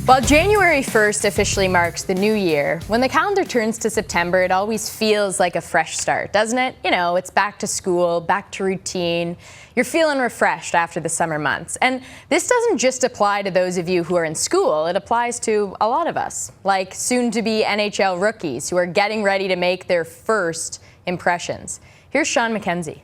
While January 1st officially marks the new year, when the calendar turns to September, it always feels like a fresh start, doesn't it? You know, it's back to school, back to routine. You're feeling refreshed after the summer months. And this doesn't just apply to those of you who are in school, it applies to a lot of us, like soon-to-be NHL rookies who are getting ready to make their first impressions. Here's Sean McKenzie.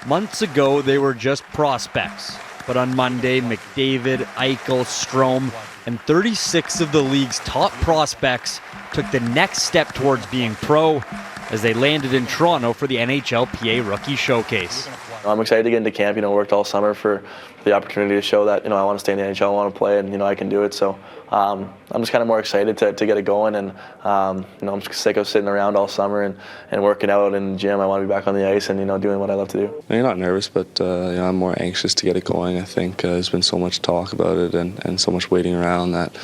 Months ago, they were just prospects. But on Monday, McDavid, Eichel, Strome, and 36 of the league's top prospects took the next step towards being pro as they landed in Toronto for the NHLPA Rookie Showcase. I'm excited to get into camp. Worked all summer for the opportunity to show that, I want to stay in the NHL, I want to play, and, I can do it. So I'm just kind of more excited to get it going, and, I'm just sick of sitting around all summer and working out in the gym. I want to be back on the ice and, doing what I love to do. You're not nervous, but, I'm more anxious to get it going. I think there's been so much talk about it and so much waiting around that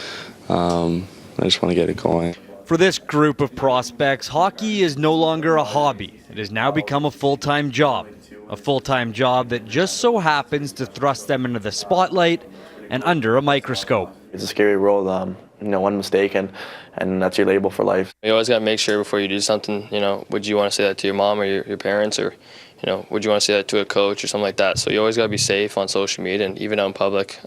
I just want to get it going. For this group of prospects, hockey is no longer a hobby. It has now become a full-time job. A full-time job that just so happens to thrust them into the spotlight and under a microscope. It's a scary world. One mistake and that's your label for life. You always got to make sure before you do something, would you want to say that to your mom or your parents, or, would you want to say that to a coach or something like that? So you always got to be safe on social media and even out in public.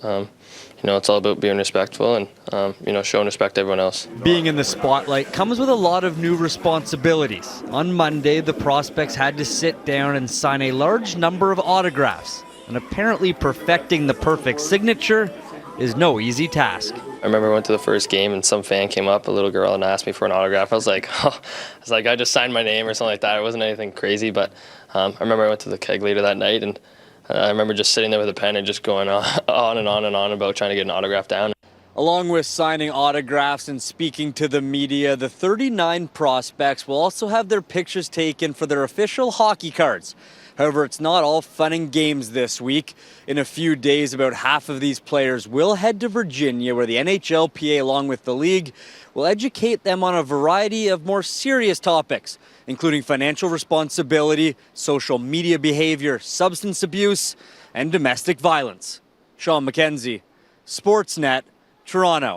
It's all about being respectful and, showing respect to everyone else. Being in the spotlight comes with a lot of new responsibilities. On Monday, the prospects had to sit down and sign a large number of autographs. And apparently perfecting the perfect signature is no easy task. I remember I went to the first game and some fan came up, a little girl, and asked me for an autograph. I was like, I just signed my name or something like that. It wasn't anything crazy, but I remember I went to the keg later that night, and I remember just sitting there with a pen and just going on and on and on about trying to get an autograph down. Along with signing autographs and speaking to the media, the 39 prospects will also have their pictures taken for their official hockey cards. However, it's not all fun and games this week. In a few days, about half of these players will head to Virginia, where the NHLPA, along with the league, will educate them on a variety of more serious topics, including financial responsibility, social media behavior, substance abuse, and domestic violence. Sean McKenzie, Sportsnet, Toronto.